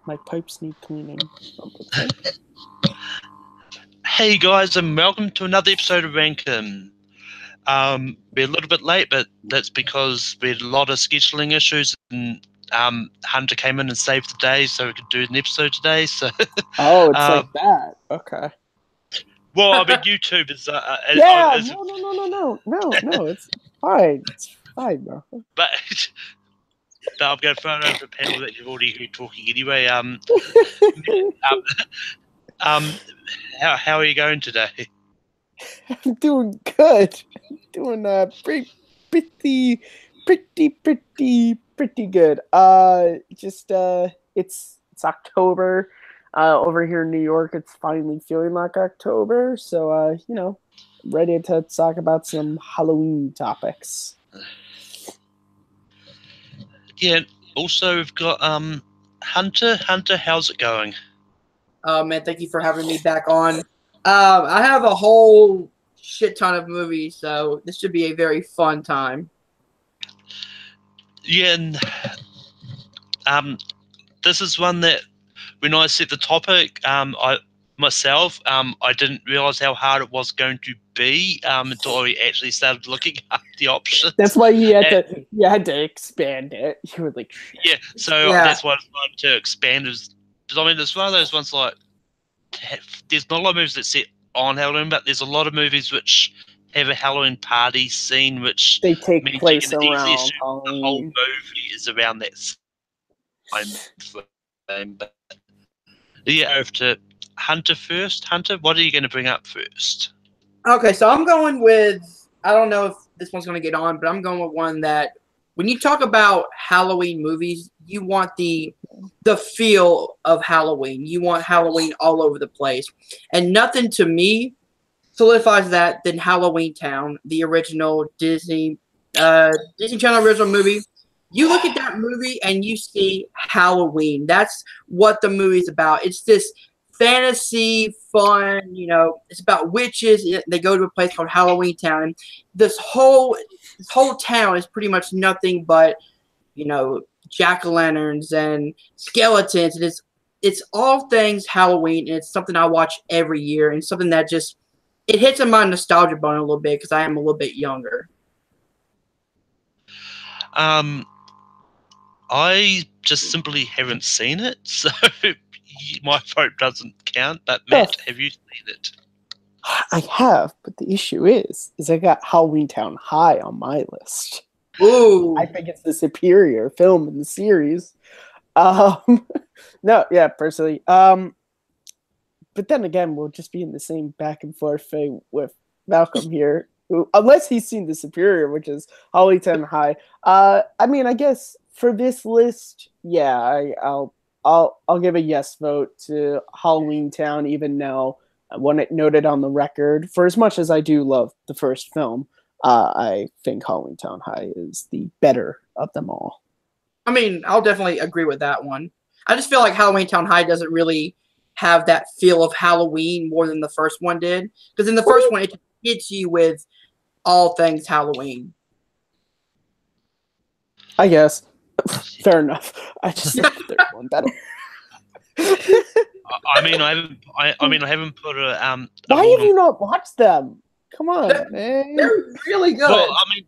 My pipes need cleaning. Okay. Hey guys, and welcome to another episode of Rankin. We're a little bit late, but that's because we had a lot of scheduling issues, and Hunter came in and saved the day, so we could do an episode today. So, Oh, it's uh, like that. Okay. well, I mean, YouTube is, Yeah. No. It's fine. It's fine, bro. but, but I'm going to throw it over the panel that you've already heard talking anyway. Um, um, how are you going today? I'm doing good. I'm doing pretty good. It's October. Over here in New York, it's finally feeling like October. So ready to talk about some Halloween topics. Yeah. Also, we've got Hunter. Hunter, how's it going? Man, thank you for having me back on. I have a whole shit ton of movies, so this should be a very fun time. Yeah, and this is one that when I set the topic, I didn't realize how hard it was going to be until I actually started looking at the options. That's why you had to expand it. You were like, shit. Yeah, so that's why I wanted to expand. Because I mean, it's one of those ones like there's not a lot of movies that set on Halloween, but there's a lot of movies which have a Halloween party scene, which they take means place you can easily around assume Halloween. the whole movie is around that time frame. But yeah, over to Hunter first. Hunter, what are you going to bring up first? Okay, so I'm going with, I don't know if this one's going to get on, but I'm going with one that when you talk about Halloween movies, you want the feel of Halloween. You want Halloween all over the place. And nothing to me solidifies that than Halloween Town, the original Disney Channel original movie. You look at that movie and you see Halloween. That's what the movie's about. It's this fantasy, fun, it's about witches. They go to a place called Halloween Town. And this whole town is pretty much nothing but, jack-o'-lanterns and skeletons. And it's all things Halloween. And it's something I watch every year and something that just, it hits in my nostalgia bone a little bit because I am a little bit younger. I just simply haven't seen it, so my vote doesn't count. But Matt, have you seen it? I have, but the issue is I got Halloween Town high on my list. Ooh, I think it's the superior film in the series. Personally. But then again, we'll just be in the same back and forth thing with Malcolm here, who, unless he's seen the superior, which is Halloween Town high. I mean, I guess for this list, yeah, I'll give a yes vote to Halloween Town, even though I want it noted on the record. For as much as I do love the first film, I think Halloween Town High is the better of them all. I mean, I'll definitely agree with that one. I just feel like Halloween Town High doesn't really have that feel of Halloween more than the first one did. Because in the first one, it hits you with all things Halloween. I guess. Fair enough. I just like the third one better. I haven't put a. Why have you not watched them? Come on, man. They're really good. Well, I mean,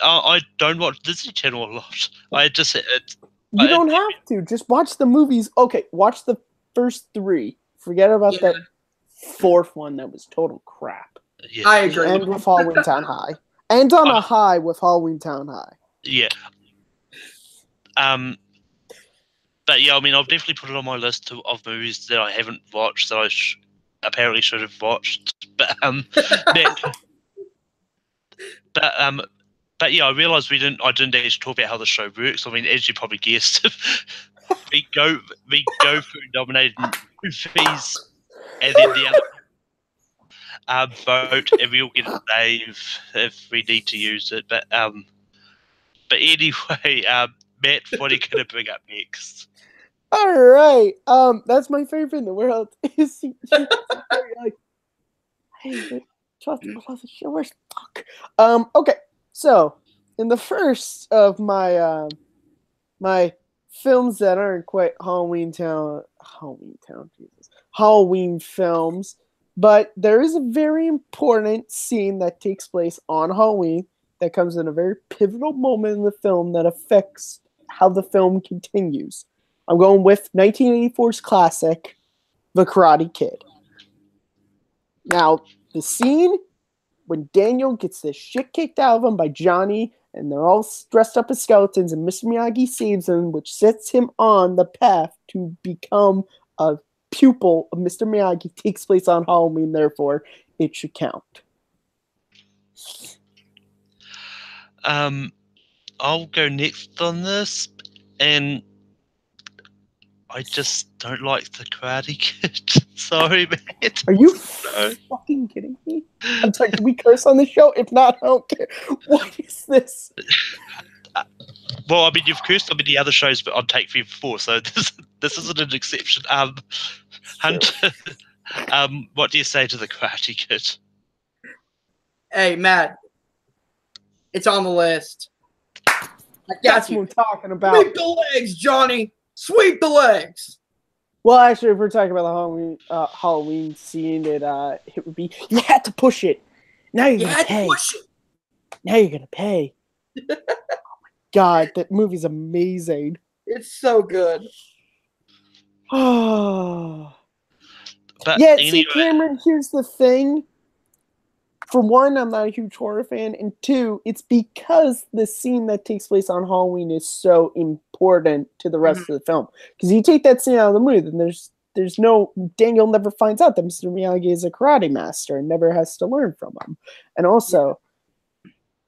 I don't watch Disney Channel a lot. You don't have to. Just watch the movies. Okay, watch the first three. Forget about that fourth one that was total crap. Yeah. I agree. And with Halloween Town High. And on a high with Halloween Town High. Yeah. But yeah, I mean, I've definitely put it on my list of movies that I haven't watched that I apparently should have watched. But but yeah, I realised I didn't actually talk about how the show works. I mean, as you probably guessed, we go through nominated movies, and then the other vote, and we'll get a save if we need to use it. But anyway, Matt, what are you going to bring up next? All right. That's my favorite in the world. Is like, hey, trust me, where's fuck? Okay. So, in the first of my my films that aren't quite Halloween films, but there is a very important scene that takes place on Halloween that comes in a very pivotal moment in the film that affects how the film continues. I'm going with 1984's classic, The Karate Kid. Now, the scene when Daniel gets the shit kicked out of him by Johnny, and they're all dressed up as skeletons, and Mr. Miyagi saves him, which sets him on the path to become a pupil of Mr. Miyagi, takes place on Halloween, therefore it should count. I'll go next on this, and I just don't like the Karate Kid. Sorry, man. Are you fucking kidding me? I'm sorry, can we curse on the show? If not, I don't care. What is this? Well, I mean, you've cursed on many other shows, but on Take 3 before, so this isn't an exception. Hunter, what do you say to the Karate Kid? Hey, Matt. It's on the list. That's what I'm talking about. Sweep the legs, Johnny. Sweep the legs. Well, actually, if we're talking about the Halloween scene, it would be you had to push it. Now you're gonna pay. Now you're gonna pay. Oh my god, that movie's amazing. It's so good. Oh. But yeah, anyway, see, Cameron, here's the thing. For one, I'm not a huge horror fan, and two, it's because the scene that takes place on Halloween is so important to the rest of the film. Because you take that scene out of the movie, then there's no Daniel never finds out that Mr. Miyagi is a karate master and never has to learn from him. And also,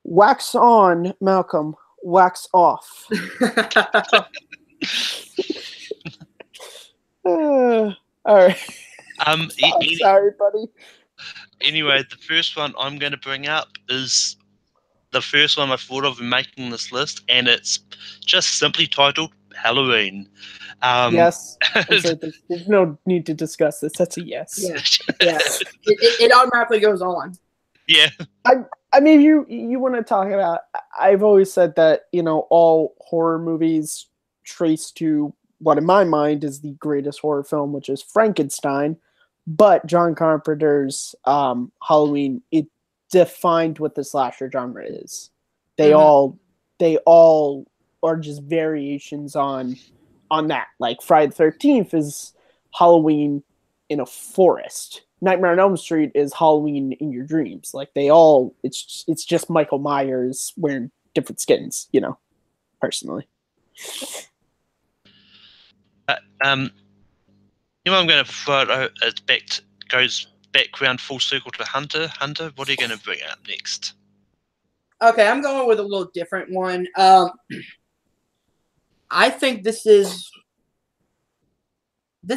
wax on, Malcolm, wax off. All right. Sorry, buddy. Anyway, the first one I'm going to bring up is the first one I thought of in making this list, and it's just simply titled Halloween. Yes. There's no need to discuss this. That's a yes. Yeah. It automatically goes on. Yeah. I mean, you want to talk about... I've always said that, all horror movies trace to what in my mind is the greatest horror film, which is Frankenstein. But John Carpenter's Halloween, it defined what the slasher genre is. They all are just variations on that. Like Friday the 13th is Halloween in a forest. Nightmare on Elm Street is Halloween in your dreams. Like it's just Michael Myers wearing different skins, personally. I'm going to throw it goes back around full circle to Hunter. Hunter, what are you going to bring up next? Okay, I'm going with a little different one. I think this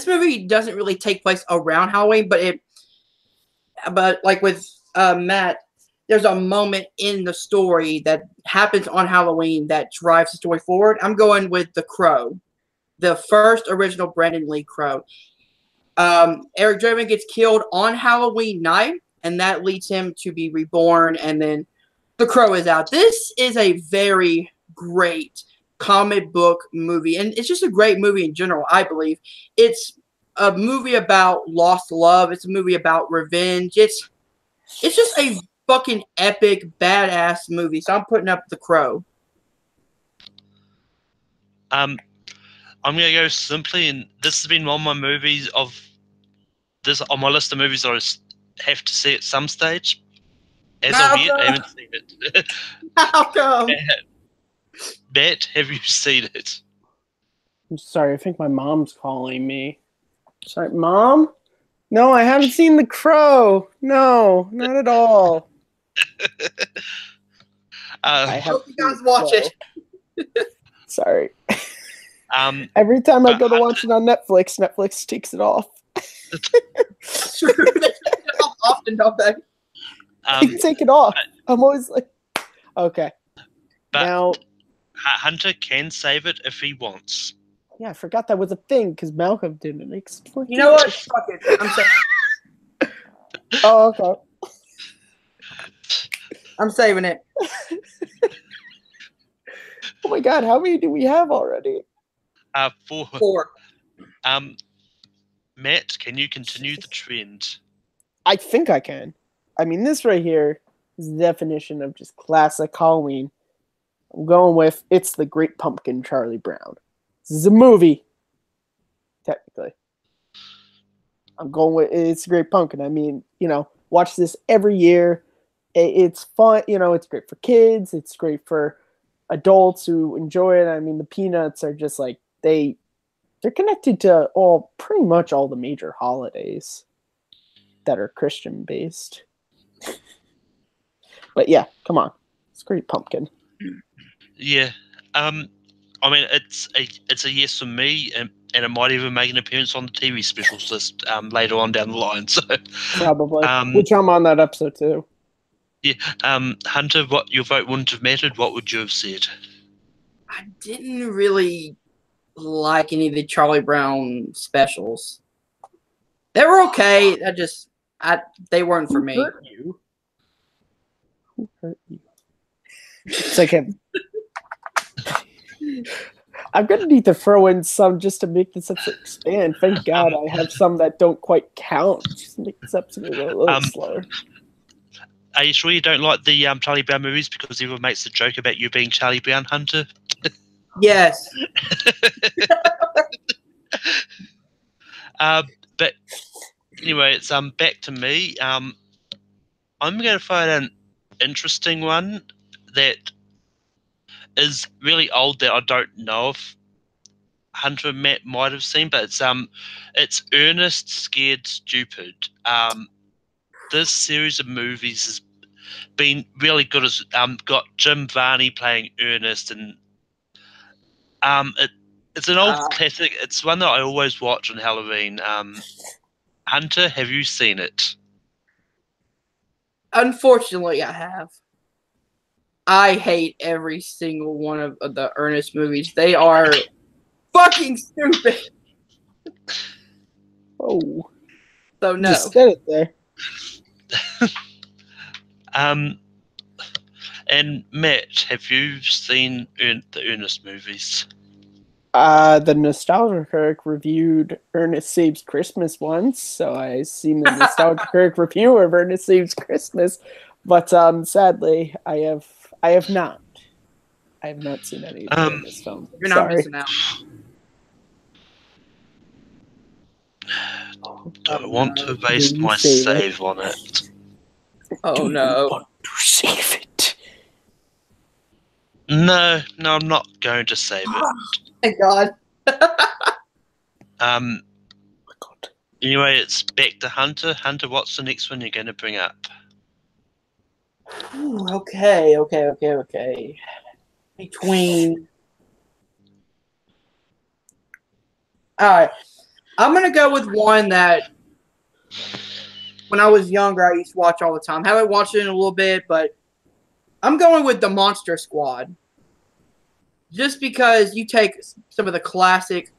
movie doesn't really take place around Halloween, but like with Matt, there's a moment in the story that happens on Halloween that drives the story forward. I'm going with The Crow, the first original Brandon Lee Crow. Eric Draven gets killed on Halloween night, and that leads him to be reborn, and then The Crow is out. This is a very great comic book movie, and it's just a great movie in general, I believe. It's a movie about lost love. It's a movie about revenge. It's just a fucking epic, badass movie, so I'm putting up The Crow. I'm going to go simply, and this has been one of my movies on my list of movies I have to see at some stage. As of yet, I haven't seen it. How come? Matt, have you seen it? I'm sorry, I think my mom's calling me. Sorry, Mom? No, I haven't seen The Crow. No, not at all. I hope you guys watch it. Sorry. Every time I go to watch it on Netflix takes it off. True. They take it off often, don't they? They take it off. I'm always like, okay. But now, Hunter can save it if he wants. Yeah, I forgot that was a thing because Malcolm didn't explain. You know what? Fuck it. I'm saving it. Oh, okay. I'm saving it. Oh my god, how many do we have already? Four. 4. Matt, can you continue the trend? I think I can. I mean, this right here is the definition of just classic Halloween. I'm going with It's the Great Pumpkin, Charlie Brown. This is a movie, technically. I'm going with It's the Great Pumpkin. I mean, watch this every year. It's fun. It's great for kids. It's great for adults who enjoy it. I mean, the Peanuts are just like, they're connected to pretty much all the major holidays that are Christian based. But yeah, come on. It's Great Pumpkin. Yeah. I mean, it's a yes from me, and it might even make an appearance on the TV specials list later on down the line. So Probably. Which I'm on that episode too. Yeah. Hunter, what your vote wouldn't have mattered. What would you have said? I didn't really like any of the Charlie Brown specials. They were okay. They weren't for me. Who hurt you? It's like him. I'm gonna need to throw in some just to make this episode expand. Thank God I have some that don't quite count. Just make this episode a little slower. Are you sure you don't like the Charlie Brown movies because everyone makes the joke about you being Charlie Brown, Hunter? Yes. But anyway, it's back to me. I'm going to find an interesting one that is really old that I don't know if Hunter and Matt might have seen, but it's Ernest Scared Stupid. This series of movies has been really good. It's got Jim Varney playing Ernest, and it's an old classic. It's one that I always watch on Halloween. Hunter, have you seen it? Unfortunately, I have. I hate every single one of the Ernest movies. They are fucking stupid. Oh. So no. Just said it there. And Matt, have you seen the Ernest movies? The Nostalgia Critic reviewed Ernest Saves Christmas once, so I seen the Nostalgia Critic review of Ernest Saves Christmas, but sadly, I have not. I have not seen any of the Ernest films. You're not missing out. Do I want to waste my save on it? Oh no! Want to save it? No, I'm not going to save it. Thank God. Anyway, it's back to Hunter. Hunter, what's the next one you're going to bring up? Ooh, okay. Between. Alright. I'm going to go with one that when I was younger, I used to watch all the time. Haven't watched it in a little bit, but I'm going with the Monster Squad. Just because you take some of the classic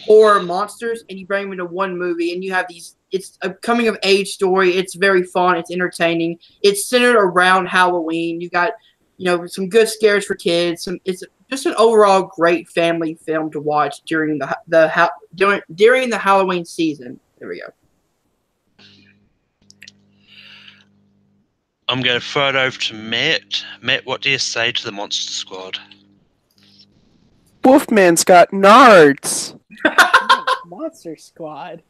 horror monsters and you bring them into one movie, and you have these. It's a coming of age story. It's very fun. It's entertaining. It's centered around Halloween. You got, some good scares for kids. It's just an overall great family film to watch during during the Halloween season. There we go. I'm going to throw it over to Matt. Matt, what do you say to the Monster Squad? Wolfman's got nards. Monster Squad.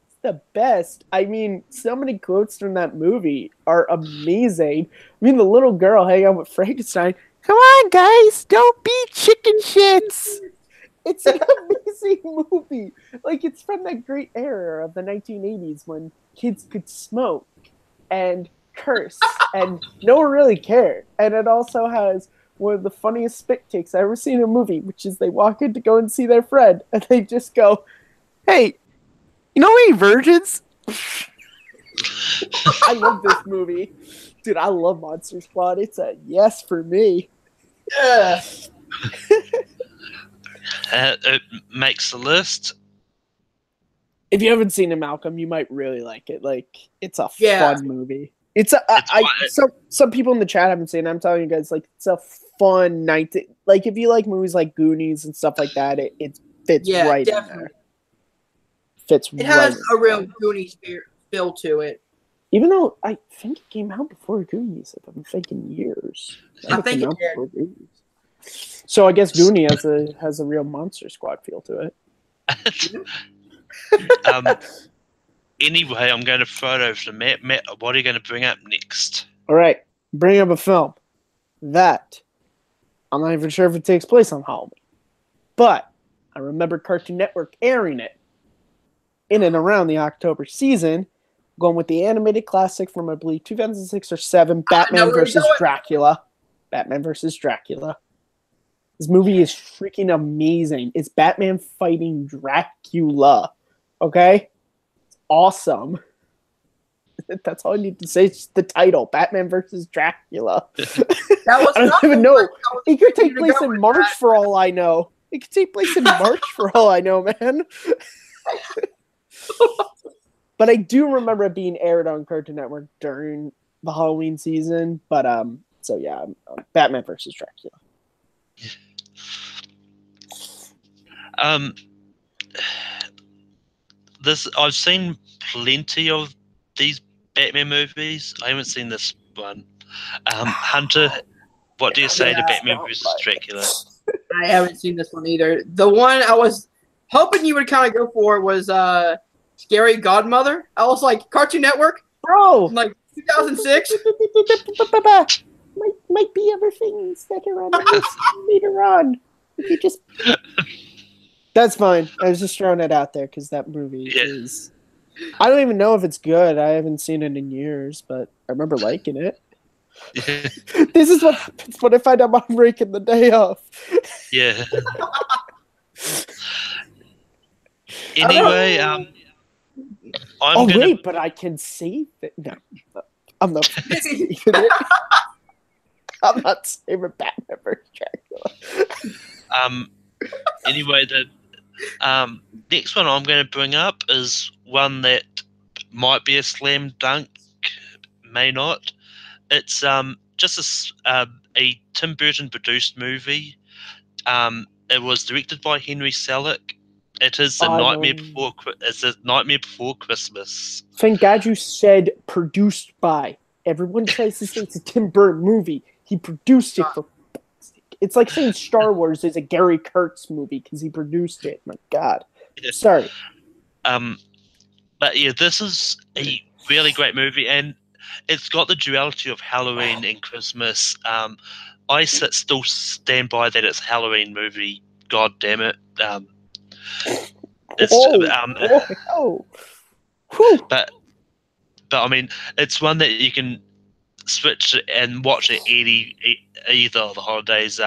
It's the best. I mean, so many quotes from that movie are amazing. I mean, the little girl hanging out with Frankenstein. Come on, guys, don't be chicken shits. It's an amazing movie. Like, it's from that great era of the 1980s when kids could smoke and curse and no one really cared. And it also has one of the funniest spit takes I've ever seen in a movie, which is they walk in to go and see their friend, and they just go, "Hey, you know any virgins?" I love this movie. Dude, I love Monster Squad. It's a yes for me. Yeah. It makes the list. If you haven't seen it, Malcolm, you might really like it. Like, it's a fun movie. It's some people in the chat have been saying. I'm telling you guys, like, it's a fun night. Like, if you like movies like Goonies and stuff like that, it fits right in there. It has a real Goonies feel to it. Even though I think it came out before Goonies, if I'm thinking years. I think it did. So I guess Goonies has a real Monster Squad feel to it. Anyway, I'm going to throw it over to Matt. Matt, what are you going to bring up next? All right, bring up a film that I'm not even sure if it takes place on Halloween, but I remember Cartoon Network airing it in and around the October season, going with the animated classic from, I believe, 2006 or 2007, Batman vs. Dracula. Batman vs. Dracula. This movie is freaking amazing. It's Batman fighting Dracula. Okay? It's awesome. That's all I need to say. It's the title, Batman vs. Dracula. I don't even know. It could take place in March for all I know. It could take place in March for all I know, man. But I do remember it being aired on Cartoon Network during the Halloween season. But so yeah, Batman vs. Dracula. I've seen plenty of these Batman movies. I haven't seen this one. Hunter, what do you say to Batman vs. Dracula? I haven't seen this one either. The one I was hoping you would kind of go for was Scary Godmother. I was like, Cartoon Network? Bro! Like 2006? might be other things that are on the list later on. If you just... That's fine. I was just throwing it out there because that movie is... I don't even know if it's good. I haven't seen it in years, but I remember liking it. This is what happens when I find out I'm breaking the day off. Yeah. Anyway, but I can save it. No, I'm not saving it. I'm not saving Batman vs. Dracula. Anyway, the next one I'm going to bring up is one that might be a slam dunk, may not. It's just a Tim Burton produced movie. It was directed by Henry Selick. It is a Nightmare Before Christmas. Thank God you said produced by. Everyone tries to say it's a Tim Burton movie. He produced it for. It's like saying Star Wars is a Gary Kurtz movie because he produced it. My God. Sorry. But yeah, this is a really great movie, and it's got the duality of Halloween and Christmas. I still stand by that it's a Halloween movie. God damn it. But I mean, it's one that you can switch and watch it either of the holidays.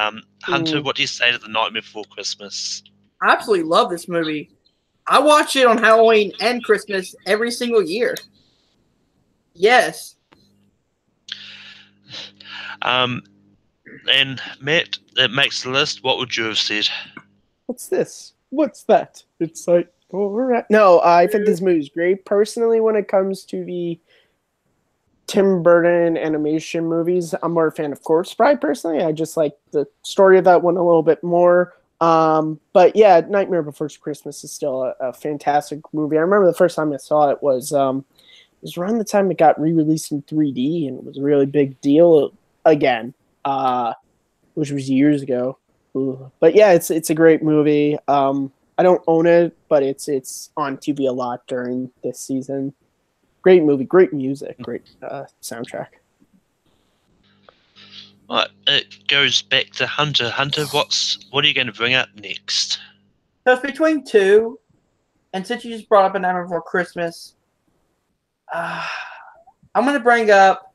Hunter, what do you say to The Nightmare Before Christmas? I absolutely love this movie. I watch it on Halloween and Christmas every single year. Yes. And Matt, it makes the list. What would you have said? What's this? What's that? It's like, no, I think this movie's great. Personally, when it comes to the Tim Burton animation movies, I'm more a fan of Corpse Bride, personally. I just like the story of that one a little bit more. But yeah, Nightmare Before Christmas is still a fantastic movie. I remember the first time I saw it was around the time it got re-released in 3D, and it was a really big deal again, which was years ago. But yeah, it's a great movie. I don't own it, but it's on TV a lot during this season. Great movie, great music, great soundtrack. Right, it goes back to Hunter. Hunter, what are you going to bring up next? So it's between two, and since you just brought up A Nightmare Before Christmas, I'm going to bring up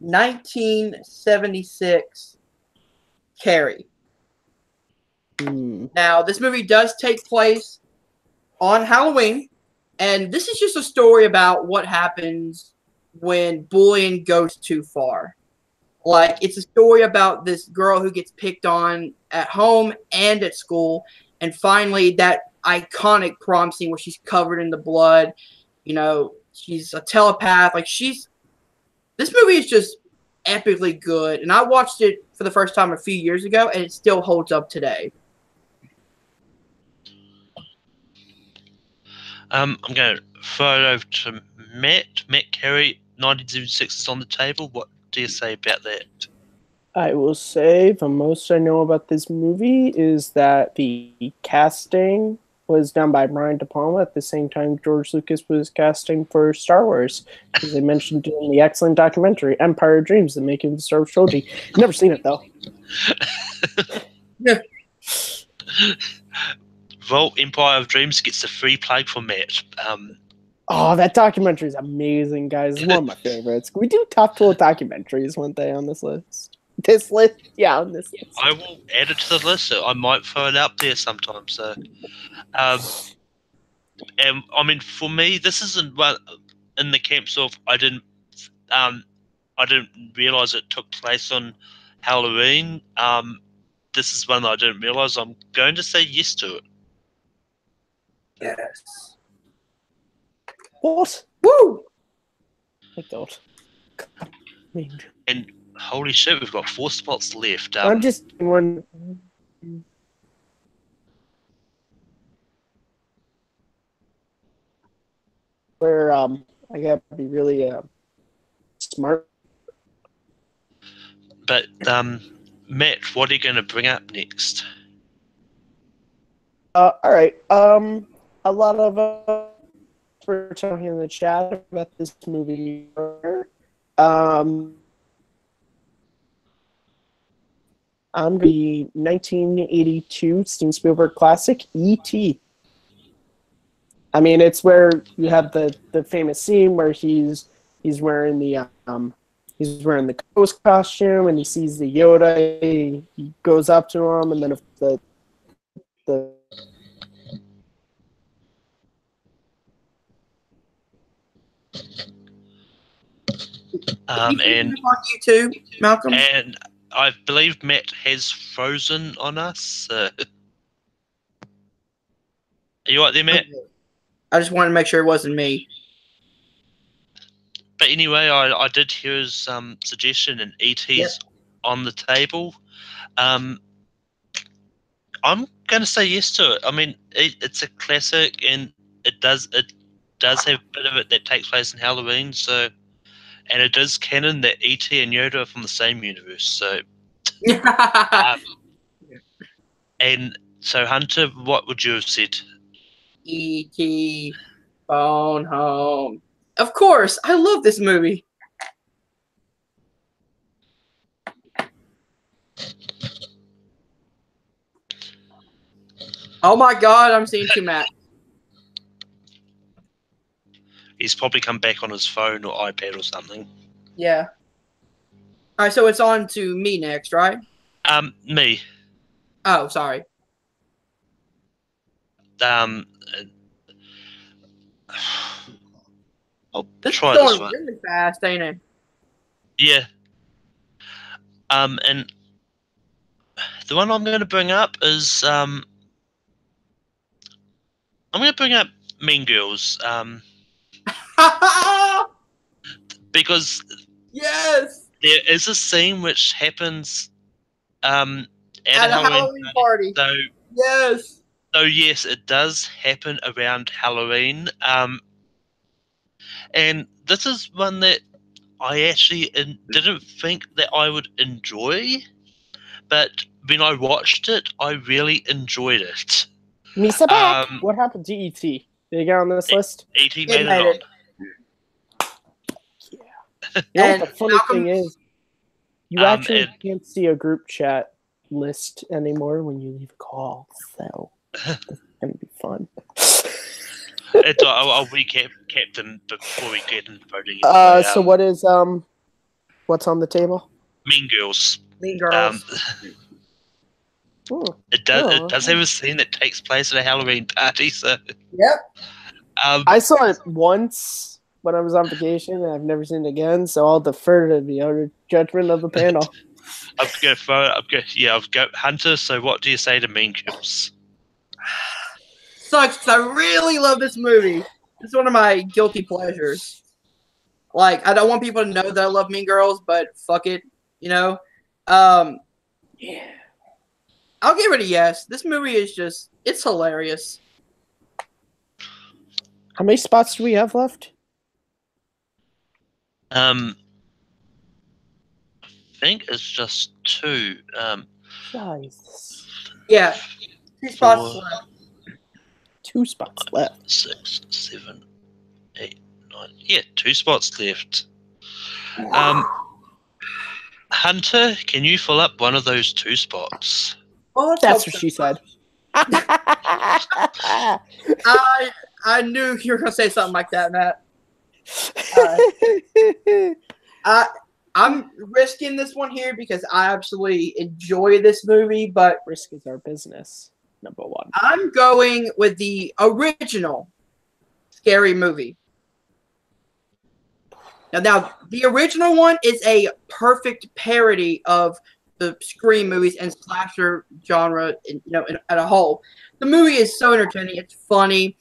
1976 Carrie. Now, this movie does take place on Halloween, and this is just a story about what happens when bullying goes too far. Like, it's a story about this girl who gets picked on at home and at school, and finally that iconic prom scene where she's covered in the blood. You know, she's a telepath. Like, this This movie is just epically good, and I watched it for the first time a few years ago, and it still holds up today. I'm going to throw it over to Matt. Matt Carey, 1976 is on the table. What do you say about that? I will say the most I know about this movie is that the casting was done by Brian De Palma at the same time George Lucas was casting for Star Wars. As I mentioned in the excellent documentary, Empire of Dreams, the making of the Star Wars trilogy. Never seen it, though. Well, Empire of Dreams gets a free plug from Matt. Oh, that documentary is amazing, guys. It's one of my favorites. Can we do top 12 documentaries one day on this list? This list? Yeah, on this list. I will add it to the list. So I might throw it up there sometime. So, and I mean, for me, this isn't one in the camps of I didn't realize it took place on Halloween. This is one that I didn't realize. I'm going to say yes to it. Yes. What? Woo! I don't. I mean, And holy shit, we've got 4 spots left. I'm just one. Where I gotta be really smart. But Matt, what are you going to bring up next? All right. A lot of we're talking in the chat about this movie. On the 1982 Steven Spielberg classic E.T. I mean, it's where you have the famous scene where he's wearing the ghost costume and he sees the Yoda. He goes up to him, and then if the And on YouTube, Malcolm. And I believe Matt has Frozen on us. Are you right there, Matt? I just wanted to make sure it wasn't me. But anyway, I did hear his suggestion, and E.T.'s on the table. I'm going to say yes to it. I mean, it's a classic, and it does have a bit of it that takes place in Halloween. So, and it is canon that E.T. and Yoda are from the same universe. So, and so Hunter, what would you have said? E.T. Phone Home. Of course, I love this movie. Oh my god, I'm seeing two Matt. He's probably come back on his phone or iPad or something. Yeah. All right, so it's on to me next, right? Me. Oh, sorry. I'll This try is this going one. really fast, ain't it? Yeah. And the one I'm going to bring up is I'm going to bring up Mean Girls. Because yes, there is a scene which happens at at a Halloween party. So Yes. So yes, it does happen around Halloween. And this is one that I actually didn't think that I would enjoy, but when I watched it, I really enjoyed it. Misa back. What happened to E.T.? Did he get on this list? E.T. made it on. Yeah. You know what the funny thing is? You actually can't see a group chat list anymore when you leave a call, so it's gonna be fun. I'll recap them before we get into voting. So what is what's on the table? Mean Girls. Mean Girls. It does have a scene that takes place at a Halloween party. So yep. I saw it once when I was on vacation, and I've never seen it again. So I'll defer to the other judgment of the panel. I've got Hunter. So what do you say to Mean Girls? Sucks, because I really love this movie. It's one of my guilty pleasures. Like, I don't want people to know that I love Mean Girls, but fuck it, you know. Yeah. I'll give it a yes. This movie is it's hilarious. How many spots do we have left? I think it's just two. Jesus. Yeah, 2 spots Four, left. 2 spots left. 6, 7, 8, 9. Yeah, 2 spots left. Hunter, can you fill up one of those 2 spots? Well, let's That's hope what so. she said. I knew you were gonna say something like that, Matt. I'm risking this one here because I absolutely enjoy this movie, but Risk is our business. Number 1. I'm going with the original Scary Movie. Now, the original one is a perfect parody of the Scream movies and slasher genre, at a whole. The movie is so entertaining. It's funny.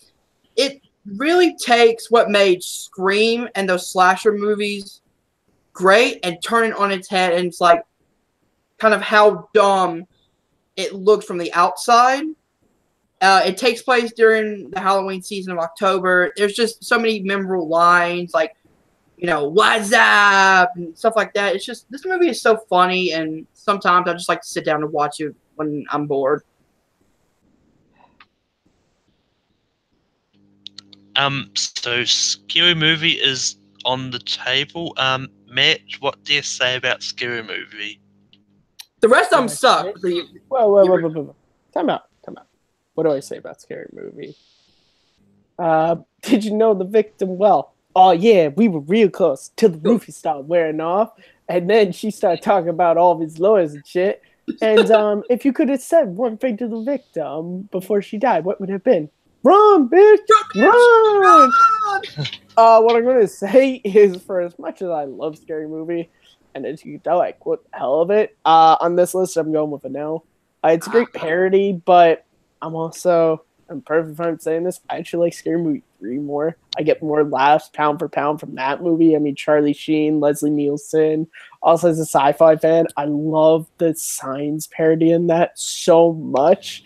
It really takes what made Scream and those slasher movies great and turn it on its head, and it's like kind of how dumb it looked from the outside. It takes place during the Halloween season of October. There's just so many memorable lines, like, what's up and stuff like that. It's just, this movie is so funny, and sometimes I just like to sit down and watch it when I'm bored. So Scary Movie is on the table. Matt, what do you say about Scary Movie? The rest of them suck. Whoa. Time out. What do I say about Scary Movie? Did you know the victim well? Oh, yeah, we were real close till the roofie started wearing off. And then she started talking about all of his lawyers and shit. And if you could have said one thing to the victim before she died, what would it have been? Run, bitch! Run! What I'm going to say is, for as much as I love Scary Movie, and as you can tell, I quote the hell of it, on this list, I'm going with a no. It's a great parody, but I'm perfect if I'm saying this, I actually like Scary Movie 3 more. I get more laughs pound for pound from that movie. I mean, Charlie Sheen, Leslie Nielsen. Also, as a sci-fi fan, I love the Signs parody in that so much.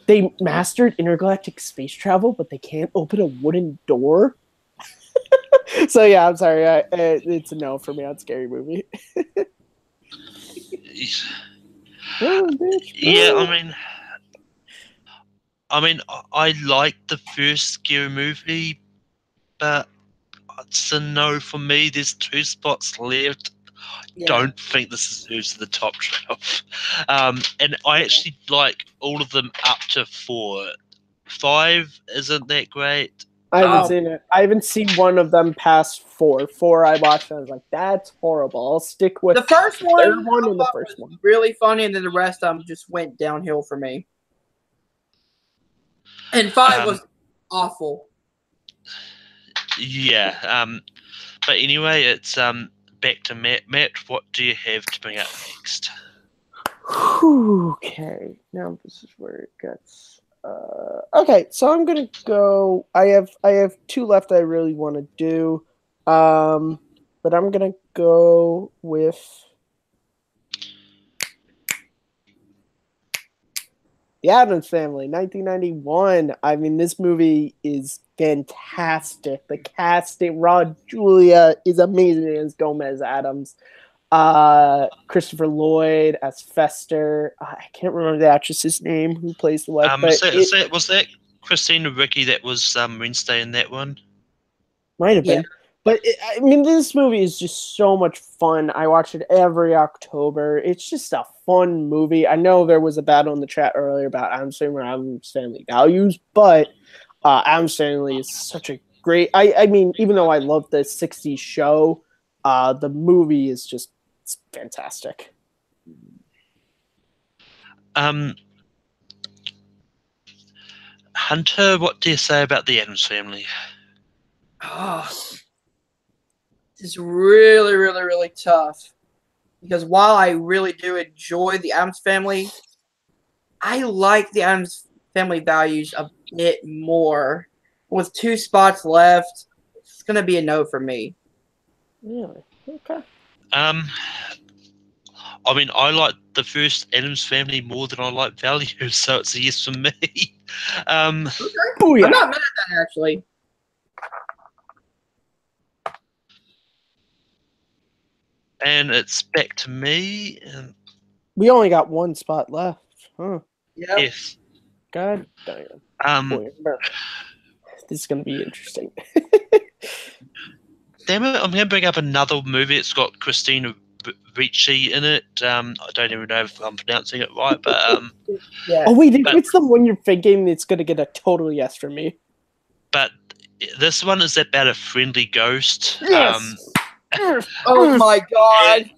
They mastered intergalactic space travel, but they can't open a wooden door. So yeah, I'm sorry. It's a no for me on Scary Movie. Run, bitch, Yeah, run. I like the first Scary Movie, but it's a no for me. There's 2 spots left. Yeah. Don't think this deserves the top 12. And I actually like all of them up to 4. 5 isn't that great. I haven't seen it. I haven't seen one of them past 4. 4 I watched and I was like, that's horrible. I'll stick with the first the one. third one and the first one. Really funny, and then the rest of them just went downhill for me. And 5 was awful. Yeah. But anyway, it's back to Matt. Matt, what do you have to bring up next? Okay, now this is where it gets. Okay, so I'm gonna go. I have 2 left. I really want to do, but I'm gonna go with The Addams Family, 1991. I mean, this movie is fantastic. The casting, Rod Julia is amazing as Gomez Adams. Christopher Lloyd as Fester. I can't remember the actress's name who plays the wife. Was that Christina Ricci that was Wednesday in that one? Might have been. But I mean, this movie is just so much fun. I watch it every October. It's just a fun movie. I know there was a battle in the chat earlier about Addams Family values, but Addams Family is such a great. I mean, even though I love the '60s show, the movie is just fantastic. Hunter, what do you say about The Addams Family? It's really, really, really tough. Because while I really do enjoy The Addams Family, I like The Addams Family values a bit more. With 2 spots left, it's going to be a no for me. Really? Okay. I mean, I like the first Addams Family more than I like Value, so it's a yes for me. Oh yeah. I'm not mad at that actually. And it's back to me. We only got one spot left. Huh. Yeah. Yes. God damn. Boy, this is gonna be interesting. Damn it! I'm going to bring up another movie. It's got Christina Ricci in it. I don't even know if I'm pronouncing it right, but Yeah. Oh wait, But- what's the one you're thinking that's gonna get a total yes from me? but this one is about a friendly ghost. Yes. Oh my god.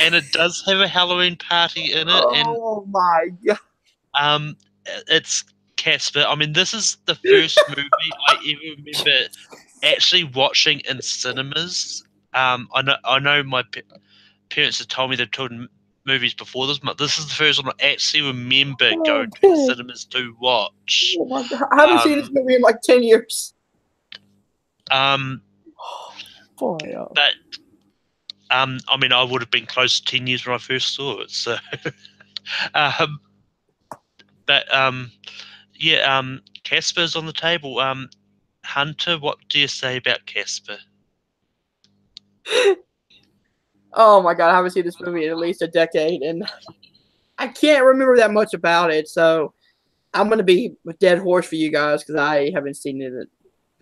And it does have a Halloween party in it, and Oh my god. it's Casper. I mean, this is the first movie I ever remember actually watching in cinemas. I know my parents had told me they'd told movies before this, but this is the first one I actually remember going to the cinemas to watch. Oh my god. I haven't seen this movie in like 10 years. Boy, oh. But I mean, I would have been close to 10 years when I first saw it. So, but yeah, Casper's on the table. Hunter, what do you say about Casper? Oh my god, I haven't seen this movie in at least a decade, and I can't remember that much about it. So I'm gonna be a dead horse for you guys because I haven't seen it in a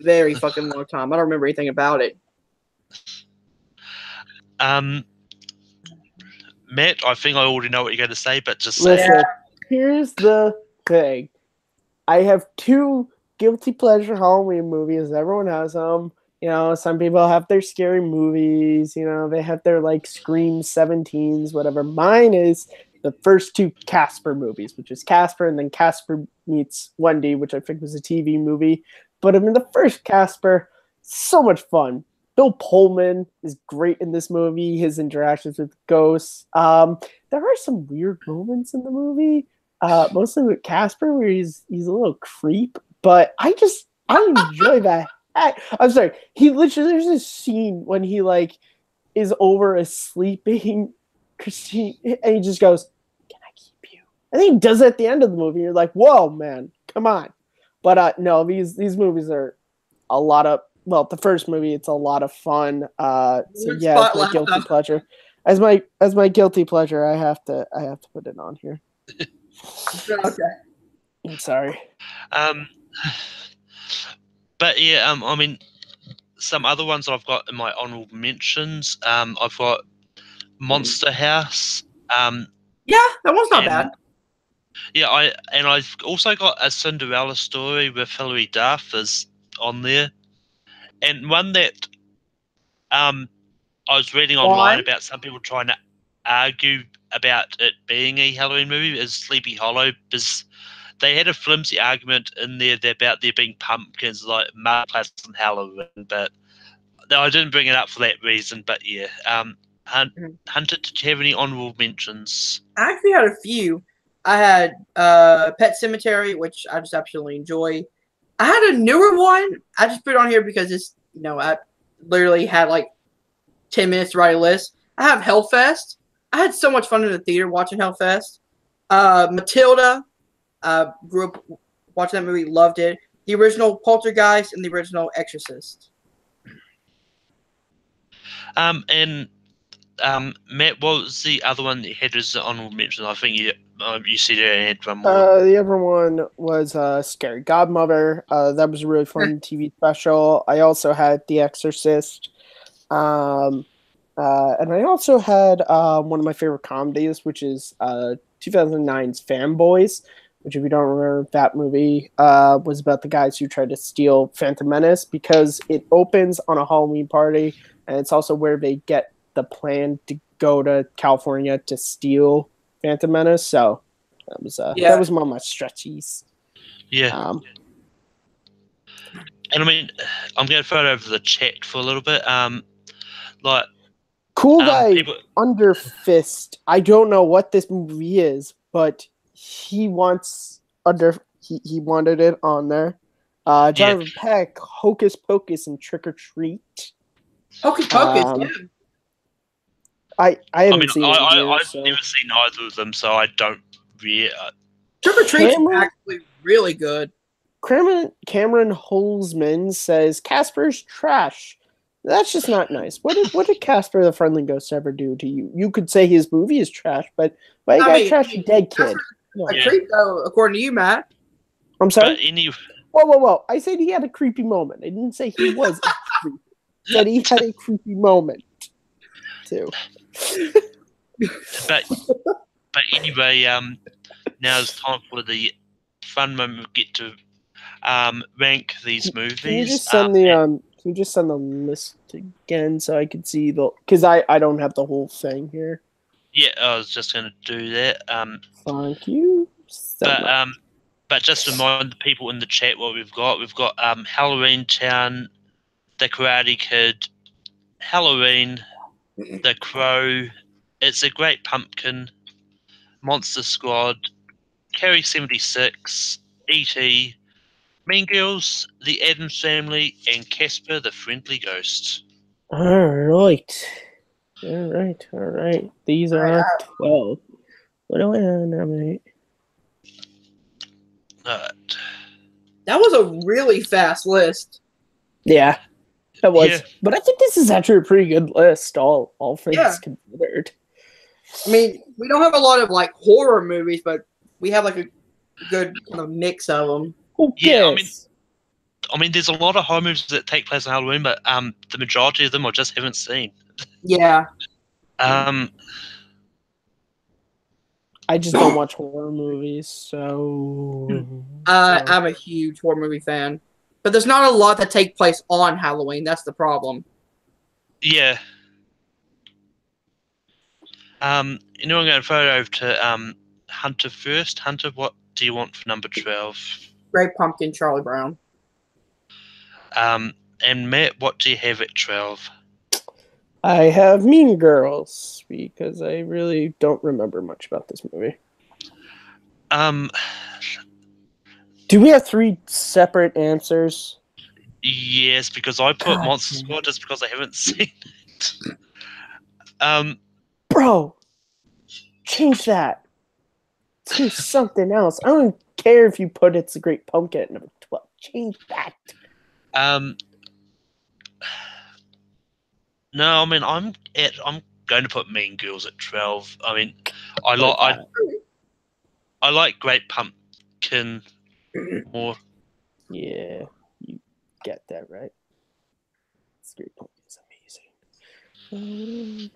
very fucking long time. I don't remember anything about it. Matt, I think I already know what you're going to say, but just say Listen, it. here's the thing. I have two guilty pleasure Halloween movies. Everyone has them. You know, some people have their scary movies. You know, they have their like Scream 17s, whatever. Mine is the first two Casper movies, which is Casper and then Casper Meets Wendy, which I think was a TV movie. But I mean, the first Casper, so much fun. Bill Pullman is great in this movie. His interactions with ghosts. There are some weird moments in the movie, mostly with Casper, where he's a little creep. But I enjoy that. I'm sorry. There's this scene when he like is over a sleeping Christine, and he just goes, "Can I keep you?" I think he does it at the end of the movie. You're like, "Whoa, man, come on!" But no, these movies are a lot of. Well, the first movie, it's a lot of fun. So yeah, it's my guilty pleasure. As my guilty pleasure, I have to put it on here. Okay. I'm sorry. But yeah, I mean, some other ones I've got in my honorable mentions. I've got Monster House. Yeah, that one's not bad. Yeah, I've also got A Cinderella Story with Hilary Duff is on there, and one that I was reading online about some people trying to argue about it being a Halloween movie is Sleepy Hollow, because they had a flimsy argument in there about there being pumpkins like marketplace on Halloween, but I didn't bring it up for that reason. But yeah, Hunter, did you have any honorable mentions? I actually had a few. I had Pet Cemetery, which I just absolutely enjoy. I had a newer one. I just put it on here because it's, you know, I literally had like 10 minutes to write a list. I have Hellfest. I had so much fun in the theater watching Hellfest. Matilda. Grew up watching that movie, loved it. The original Poltergeist and the original Exorcist. And Matt, what was the other one that you had as an honorable mention? I think you said you had one more. The other one was Scary Godmother. That was a really fun TV special. I also had The Exorcist. And I also had one of my favorite comedies, which is 2009's Fanboys, which, if you don't remember, that movie was about the guys who tried to steal Phantom Menace, because it opens on a Halloween party, and it's also where they get the plan to go to California to steal Phantom Menace. So that was one of my stretchies. Yeah. And I mean, I'm going to throw it over the chat for a little bit. Like, Cool Guy Under Fist. I don't know what this movie is, but he wanted it on there. Jonathan Peck, Hocus Pocus and Trick or Treat. Hocus Pocus, Um, yeah. I I haven't mean, seen it in years, I've so. never seen either of them, so I don't really. Trick or Treat's Cameron? actually really good. Cameron Holzman says Casper's trash. That's just not nice. What did Casper the Friendly Ghost ever do to you? You could say his movie is trash, but why you gotta trash a dead kid? No. A creep, though, according to you, Matt. I'm sorry? But Whoa. I said he had a creepy moment. I didn't say he was creepy. I said he had a creepy moment, too. but anyway, now it's time for the fun moment. We get to rank these movies. Can you just send the list again so I can see because I don't have the whole thing here. Yeah, I was just going to do that. Thank you. But just remind the people in the chat what we've got. We've got Halloween Town, The Karate Kid, Halloween, The Crow, It's a Great Pumpkin, Monster Squad, Carrie 76, E.T., Mean Girls, The Addams Family, and Casper the Friendly Ghost. All right. These are 12. What do I nominate? That was a really fast list. Yeah, that was. Yeah. But I think this is actually a pretty good list, all things considered. I mean, we don't have a lot of like horror movies, but we have like a good kind of mix of them. Yeah, I mean, there's a lot of horror movies that take place on Halloween, but the majority of them I just haven't seen. Yeah. I just don't watch horror movies, so. I'm a huge horror movie fan, but there's not a lot that take place on Halloween. That's the problem. Yeah. I'm going to throw it over to Hunter first. Hunter, what do you want for number 12? Great Pumpkin, Charlie Brown. And Matt, what do you have at 12? I have Mean Girls because I really don't remember much about this movie. Do we have 3 separate answers? Yes, because I put Monster Squad just because I haven't seen it. Bro, change that to something else. I don't care if you put It's a Great Pumpkin at number 12. Change that. No, I mean I'm going to put Mean Girls at 12. I mean, I like Great Pumpkin more. Yeah, you get that right. It's Great Pumpkin is amazing.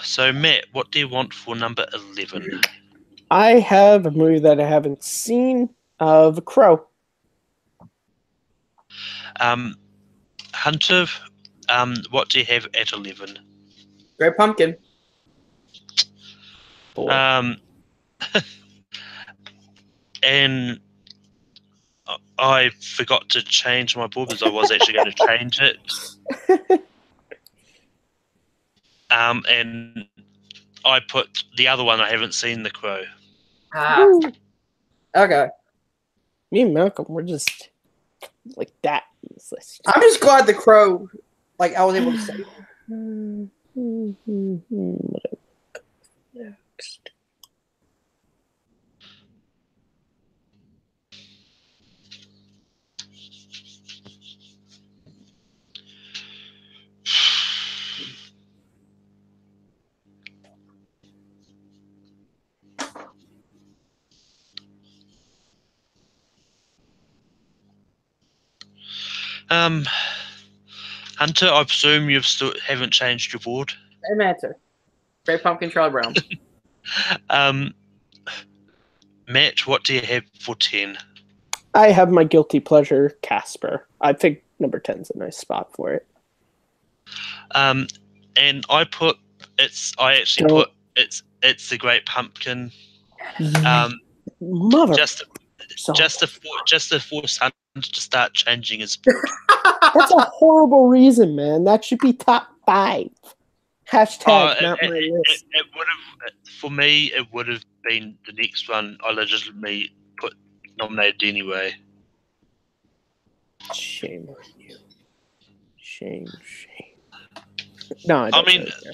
So Matt, what do you want for number 11? I have a movie that I haven't seen. The Crow. Hunter, what do you have at 11? Great Pumpkin. And I forgot to change my board because I was actually going to change it. And I put the other one. I haven't seen The Crow. Okay. Me and Malcolm, we're just like that in this list. I'm just glad The Crow, like, I was able to say. Next. Hunter, I presume you still haven't changed your board. Same answer. Great Pumpkin, Charlie Brown. Matt, what do you have for 10? I have my guilty pleasure, Casper. I think number 10 is a nice spot for it. And I put it's the Great Pumpkin. Mother. Just to force Hunter to start changing his board. That's a horrible reason, man. That should be top 5. Hashtag not my list. For me, it would have been the next one. I legitimately put nominated anyway. Shame on you. Shame. No, I don't mean, really care.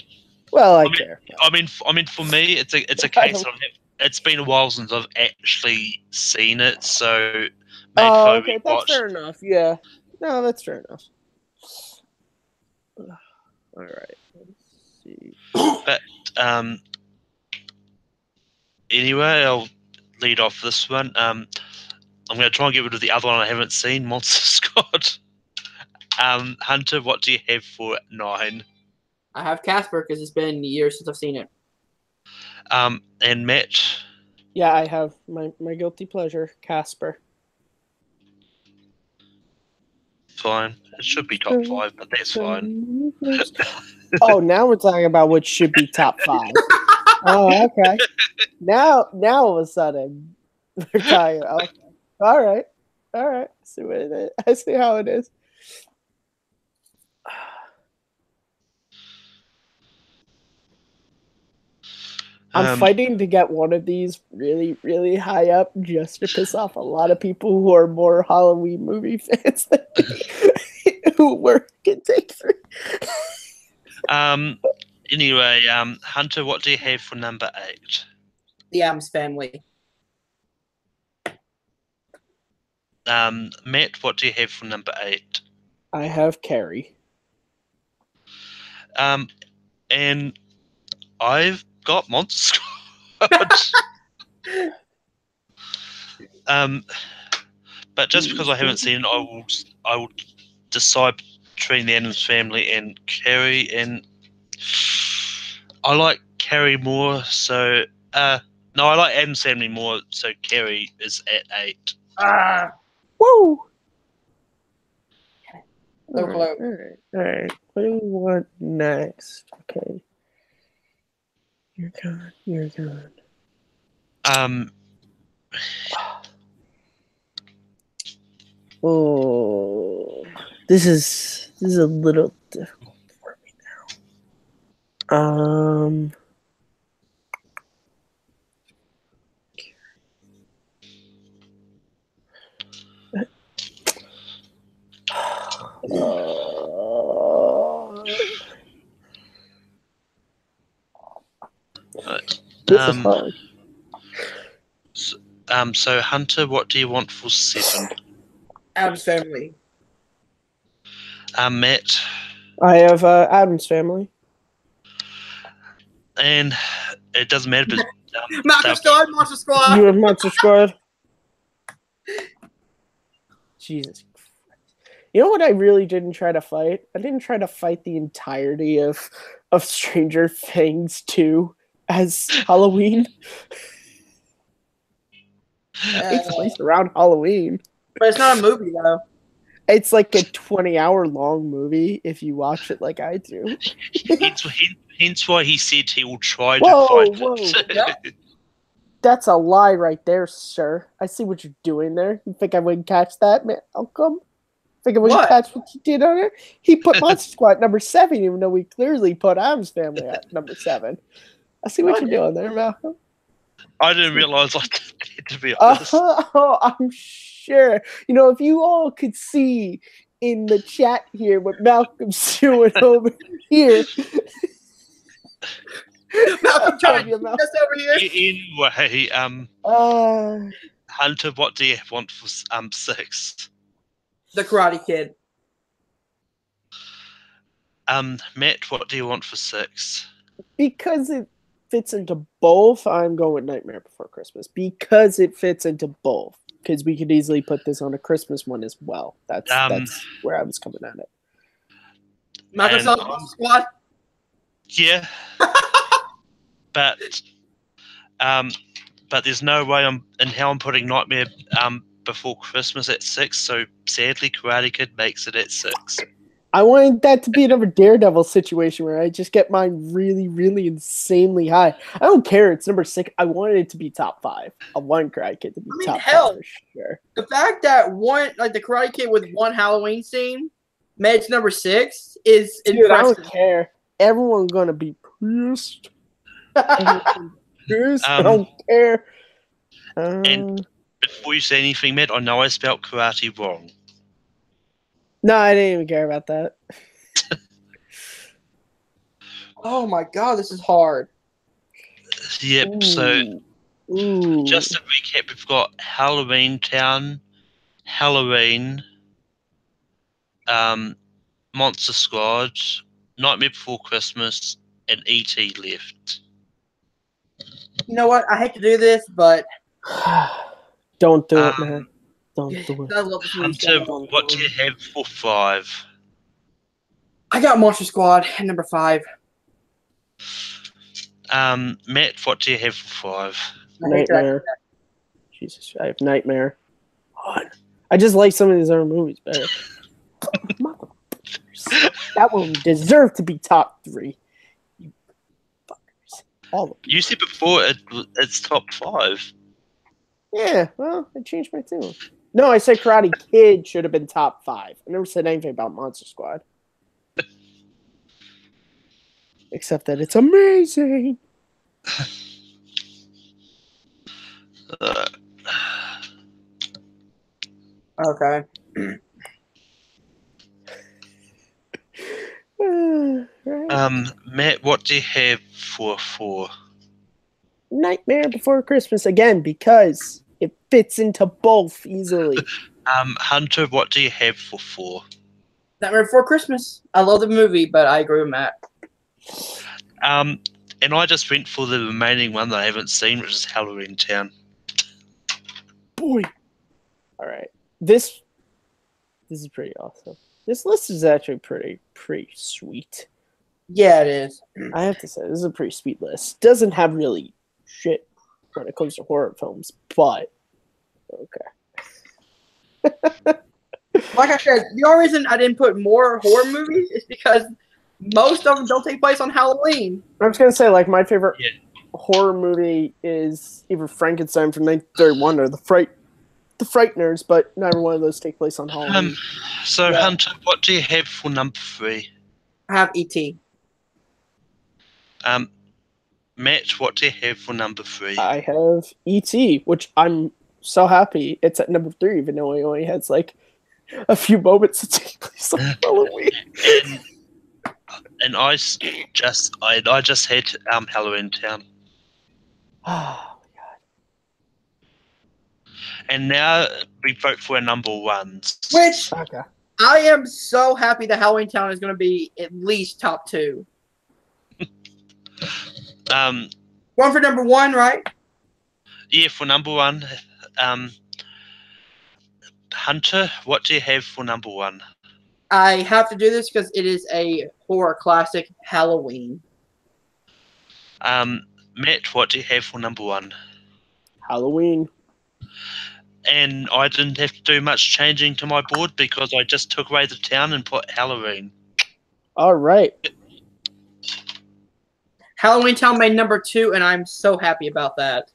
Well, I care. I mean, for me, it's a case of it's been a while since I've actually seen it, so maybe Oh, I okay, that's rewatched. fair enough. Yeah, no, that's fair enough. All right, let's see. But anyway, I'll lead off this one. I'm going to try and get rid of the other one I haven't seen, Monster Squad. Hunter, what do you have for 9? I have Casper because it's been years since I've seen it. And Matt? Yeah, I have my guilty pleasure, Casper. Fine. It should be top 5, but that's fine. Oh, now we're talking about what should be top 5. Oh, okay. Now all of a sudden we're talking. Okay. All right. I see what it is. I see how it is. I'm fighting to get one of these really, really high up just to piss off a lot of people who are more Halloween movie fans than me, who work in Take 3. Anyway, Hunter, what do you have for number 8? The Addams Family. Matt, what do you have for number 8? I have Carrie. And I've got Monster Squad. But just because I haven't seen it, I will decide between the Addams Family and Carrie, and I like Carrie more. So no, I like Addams Family more. So Carrie is at 8. Woo! So close. All right. What do we want next? Okay. You're gone. Oh, this is a little difficult for me now. This is hard. So Hunter, what do you want for 7? Addams Family. Matt. I have Addams Family. And it doesn't matter. But, Monster Squad. You have Monster Squad. Jesus Christ. You know what I really didn't try to fight? I didn't try to fight the entirety of Stranger Things 2 as Halloween. It takes place around Halloween. But it's not a movie, though. It's like a 20-hour long movie if you watch it like I do. Hence why he said he will try to fight it. Yep. That's a lie right there, sir. I see what you're doing there. You think I wouldn't catch that, man? Malcolm? Think I wouldn't catch what you did on it? He put Monster Squad at number 7, even though we clearly put Addams Family at number 7. I see what you're doing there, Malcolm. I didn't realize I did that, to be honest. Oh, I'm sure. You know, if you all could see in the chat here what Malcolm's doing over here. Malcolm trying to get us over here. Anyway, Hunter, what do you want for 6? The Karate Kid. Matt, what do you want for 6? Because it fits into both, I'm going with Nightmare Before Christmas. Because it fits into both. Because we could easily put this on a Christmas one as well. That's where I was coming at it. Microsoft Monster Squad? Yeah. But there's no way in how I'm putting Nightmare Before Christmas at 6, so sadly Karate Kid makes it at 6. I wanted that to be another Daredevil situation where I just get mine really, really insanely high. I don't care. It's number 6. I wanted it to be top 5. I want Karate Kid to be top 5 for sure. The fact that the Karate Kid with one Halloween scene made it number 6 is impressive. I don't care. Everyone's gonna be pissed. I don't care. And before you say anything, Matt, I know I spelled karate wrong. No, I didn't even care about that. Oh my god, this is hard. Yep, so just to recap, we've got Halloween Town, Halloween, Monster Squad, Nightmare Before Christmas, and E.T. left. You know what? I hate to do this, but don't do it, man. Don't do I it. love this movie so Hunter, much. what do you have for 5? I got Monster Squad at number 5. Matt, what do you have for 5? Nightmare. Jesus, I have Nightmare. I just like some of these other movies better. That one deserved to be top 3. You fuckers. All of them. You said before it's top 5. Yeah, well, I changed my tune. No, I said Karate Kid should have been top 5. I never said anything about Monster Squad. Except that it's amazing. Okay. Right. Matt, what do you have for 4? Nightmare Before Christmas again because it fits into both easily. Hunter, what do you have for 4? Nightmare Before Christmas. I love the movie, but I agree with Matt. And I just went for the remaining one that I haven't seen, which is Halloween Town. Boy. All right. This is pretty awesome. This list is actually pretty sweet. Yeah, it is. I have to say, this is a pretty sweet list. Doesn't have really shit when it comes to horror films, but okay. Like I said, the only reason I didn't put more horror movies is because most of them don't take place on Halloween. I was gonna say, like, my favorite horror movie is either Frankenstein from 1931 or The Frighteners, but neither one of those take place on Halloween. Hunter, what do you have for number 3? I have E.T. Matt, what do you have for number 3? I have E.T., which I'm so happy it's at number 3, even though it only has like a few moments to take place on Halloween. And I just had Halloween Town. Oh my god! And now we vote for our number 1s. Which Okay. I am so happy that Halloween Town is going to be at least top 2. One for number 1, right? Yeah, for number 1. Hunter, what do you have for number 1? I have to do this because it is a horror classic, Halloween. Matt, what do you have for number 1? Halloween. And I didn't have to do much changing to my board because I just took away the town and put Halloween. All right. Halloween Town made number 2, and I'm so happy about that.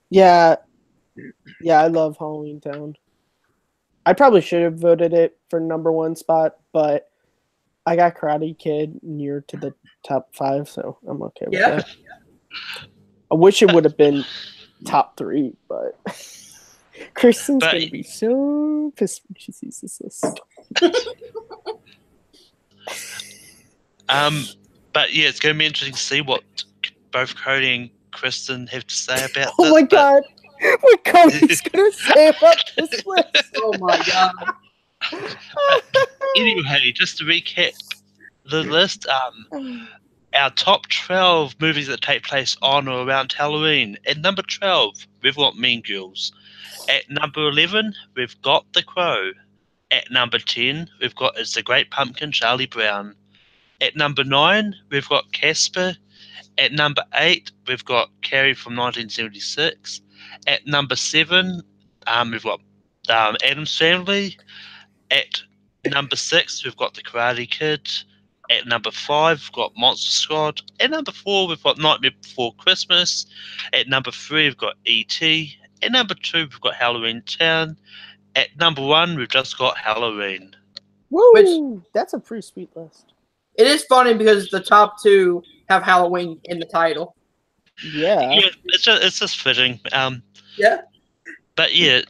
Yeah, I love Halloween Town. I probably should have voted it for number 1 spot, but I got Karate Kid near to the top 5, so I'm okay with that. I wish it would have been top 3, but Kristen's going to be so pissed when she sees this list. But yeah, it's going to be interesting to see what both Cody and Kristen have to say about this. Oh my god! What Cody's going to say about this list? Oh my god. Anyway, just to recap the list, our top 12 movies that take place on or around Halloween. At number 12, we've got Mean Girls. At number 11, we've got The Crow. At number 10, we've got It's the Great Pumpkin, Charlie Brown. At number 9, we've got Casper. At number 8, we've got Carrie from 1976. At number 7, we've got Addams Family. At number 6, we've got The Karate Kid. At number 5, we've got Monster Squad. At number 4, we've got Nightmare Before Christmas. At number 3, we've got E.T. At number 2, we've got Halloween Town. At number 1, we've just got Halloween. Woo! That's a pretty sweet list. It is funny because the top 2 have Halloween in the title. Yeah. Yeah, it's just fitting. Yeah. But yeah,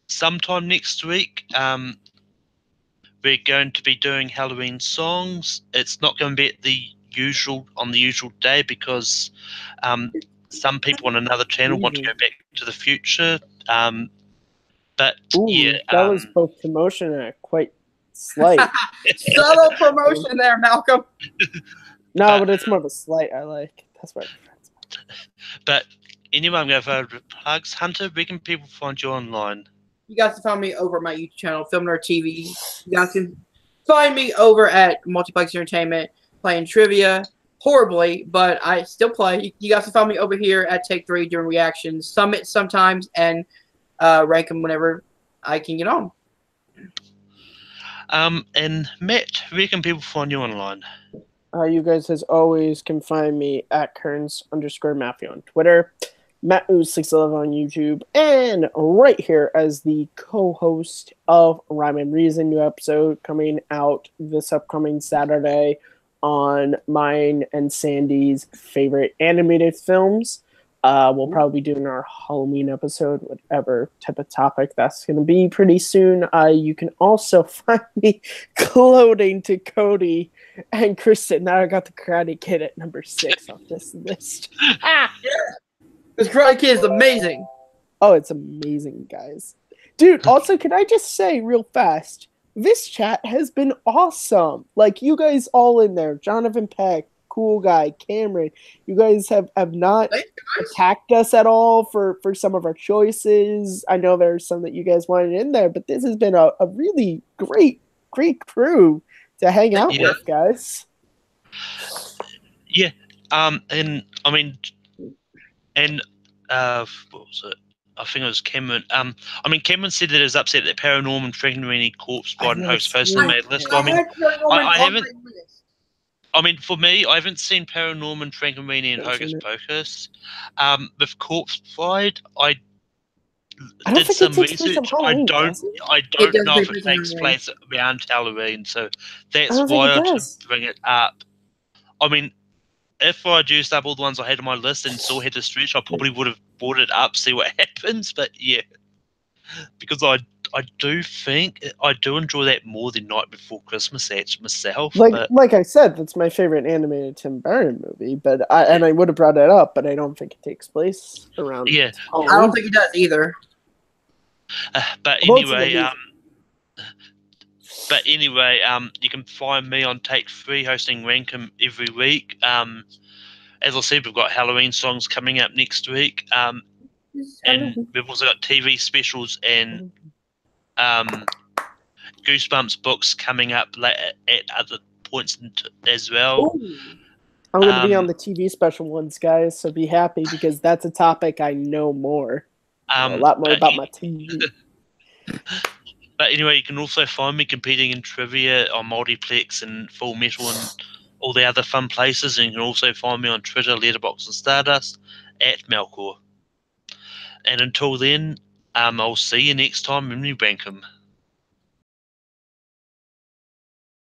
sometime next week, we're going to be doing Halloween songs. It's not going to be at the usual day because some people on another channel want to go back to the future. But Ooh, yeah, that was both promotion and quite slight. Subtle promotion there, Malcolm. No, but it's more of a slight I like. That's what. But anyway, I'm going to go plugs. Hunter, where can people find you online? You guys can find me over at my YouTube channel, Film Nerd TV. You guys can find me over at Multiplex Entertainment playing trivia horribly, but I still play. You guys can find me over here at Take 3 doing reactions, summit sometimes, and rank them whenever I can get on. And Matt, where can people find you online? You guys, as always, can find me at Kearns_Matthew on Twitter, MattOos611 on YouTube, and right here as the co-host of Rhyme and Reason, new episode coming out this upcoming Saturday on mine and Sandy's favorite animated films. We'll probably be doing our Halloween episode, whatever type of topic that's going to be pretty soon. You can also find me gloating to Cody and Kristen. Now I got the Karate Kid at number 6 on this list. This Karate Kid is amazing. Oh, it's amazing, guys. Dude, also, can I just say real fast, this chat has been awesome. Like, you guys all in there, Jonathan Peck, Cool Guy, Cameron, you guys have not attacked us at all for some of our choices. I know there's some that you guys wanted in there, but this has been a really great crew to hang out with, guys. Yeah, and I mean, and what was it? I think it was Cameron. I mean, Cameron said that he was upset that Paranorman Frankenweenie Corpse Bride and Host personally made a list. I mean, I haven't. I mean, for me, I haven't seen Paranorman Frankenweenie and Hocus Pocus. With Corpse Bride, I did some research. I don't know if it takes place around Halloween, so that's why I didn't bring it up. I mean, if I juiced up all the ones I had on my list and still had to stretch, I probably would have brought it up, see what happens. But yeah, because I do think I do enjoy that more than Night Before Christmas myself. Like I said, that's my favorite animated Tim Burton movie. But I would have brought it up, but I don't think it takes place around. Yeah, Halloween. I don't think it does either. But anyway, you can find me on Take 3 hosting Rankum every week. As I said, we've got Halloween songs coming up next week. And we've also got TV specials and Goosebumps books coming up at other points as well. Ooh. I'm going to be on the TV special ones, guys, so be happy because that's a topic I know more. A lot more about my TV. But anyway, you can also find me competing in trivia on Multiplex and Full Metal and all the other fun places. And you can also find me on Twitter, Letterboxd, and Stardust at Melkor. And until then, I'll see you next time when we rank 'em.